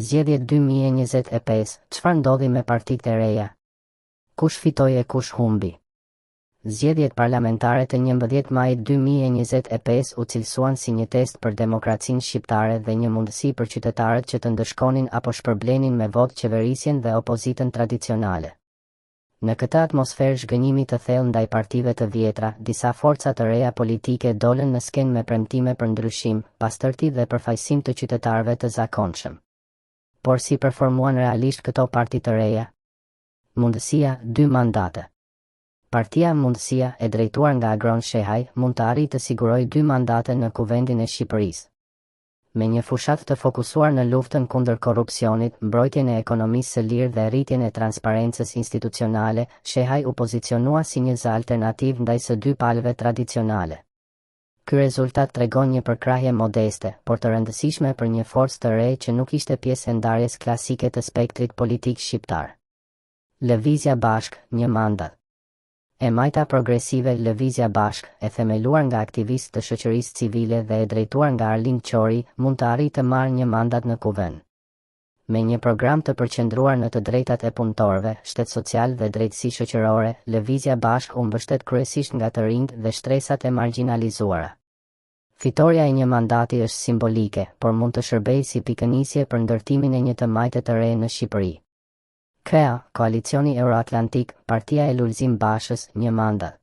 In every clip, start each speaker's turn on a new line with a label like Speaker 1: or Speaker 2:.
Speaker 1: Zgjedhjet 2025, çfarë ndodhi me partitë e reja? Kush fitoi e kush humbi? Zgjedhjet parlamentare të 11 majit 2025 u cilësuan si një test për demokracinë shqiptare dhe një mundësi për qytetarët që të ndëshkonin apo shpërblenin me votë qeverisjen dhe opozitën tradicionale. Në këtë atmosferë zhgënjimi të thellë ndaj partive të vjetra, disa forca të reja politike dolën në skenë me premtime për ndryshim, pastërti dhe përfaqësim të qytetarëve të zakonshëm. Por si performuan realisht këto parti të reja? Mundësia, 2 mandate. Partia Mundësia, e drejtuar nga Agron Shehaj, mund të arrijë të sigurojë 2 mandate në Kuvendin e Shqipërisë. Me një fushat të fokusuar në luftën kundër korrupsionit, mbrojtjen e ekonomisë së lirë dhe rritjen e transparencës institucionale, Shehaj u pozicionua si një alternativë ndaj së dy palëve tradicionale. Ky rezultat tregon një përkrahje modeste, por të rëndësishme për një forcë të re që nuk ishte pjesë e ndarjes klasike të spektrit politik shqiptar. Lëvizja Bashk, 1 mandat. E majta progresive Lëvizja Bashk, e themeluar nga aktivistë të shoqërisë civile dhe e drejtuar nga Arlind Qori, mund të arrijë të marrë 1 mandat në Kuvend. Me një program të përqendruar në të drejtat e punëtorëve, shtet social dhe drejtësi shoqërore, Lëvizja Bashk u mbështet kryesisht nga të rinjt dhe shtresat e marginalizuara. Fitoria e 1 mandati është simbolike, por mund të shërbejë si pikënisje për ndërtimin e një të majte të re në Shqipëri. KEA, Koalicioni Euroatlantik, Partia e Lulzim Bashës, 1 mandat.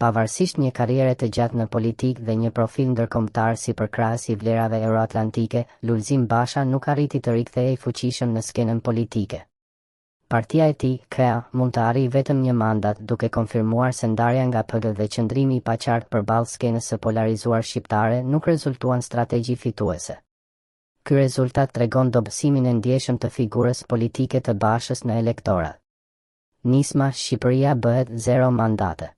Speaker 1: Pavarësisht një karriere të gjatë në politikë dhe një profil ndërkombëtar si përkrahës i vlerave euroatlantike, Lulzim Basha nuk arriti të rikthehej fuqishëm në skenën politike. Partia e tij, KEA, mund të arrijë vetëm 1 mandat, duke konfirmuar se ndarja nga PD dhe qëndrimi i paqartë përballë skenës së polarizuar shqiptare nuk rezultuan strategji fituese. Ky rezultat tregon dobësimin e ndjeshëm të figurës politike të Bashës në elektorat. Nisma Shqipëria bëhet 0 mandate.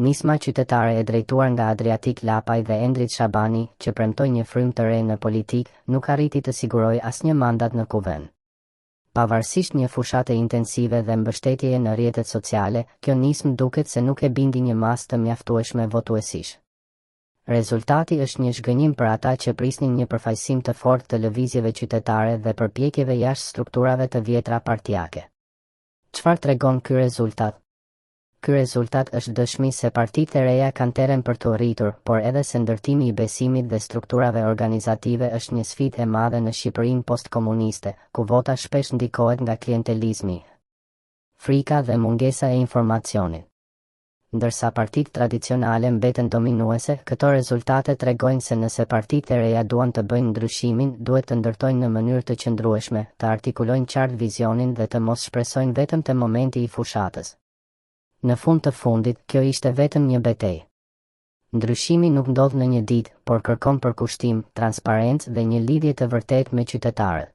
Speaker 1: Nisma qytetare e drejtuar nga Adriatik Lapaj dhe Endrit Shabani, që premtoi një frymë të re në politikë, nuk arriti të sigurojë asnjë mandat në Kuvend. Pavarësisht një fushate intensive dhe mbështetjeje në rrjetet sociale, kjo nismë duket se nuk e bindi një masë të mjaftueshme votuesish. Rezultati është një zhgënjim për ata që prisnin një përfaqësim të fortë të lëvizjeve qytetare dhe përpjekjeve jashtë strukturave të vjetra partijake. Çfarë tregon ky rezultat? Ky rezultat është dëshmi se partitë e reja kanë terren për të rritur, por edhe se ndërtimi i besimit dhe strukturave organizative është një sfidë e madhe në Shqipërinë postkomuniste, ku vota shpesh ndikohet nga klientelizmi, frika dhe mungesa e informacionit. Ndërsa partitë tradicionale mbeten dominuese, këto rezultate tregojnë se nëse partitë e reja duan të bëjnë ndryshimin, duhet të ndërtojnë në mënyrë të qëndrueshme, të artikulojnë qartë vizionin dhe të mos shpresojnë vetëm te momenti i fushatës. Në fund të fundit, kjo ishte vetëm një betejë. Ndryshimi nuk ndodh në një ditë, por kërkon përkushtim, transparencë dhe një lidhje të vërtetë me qytetarët.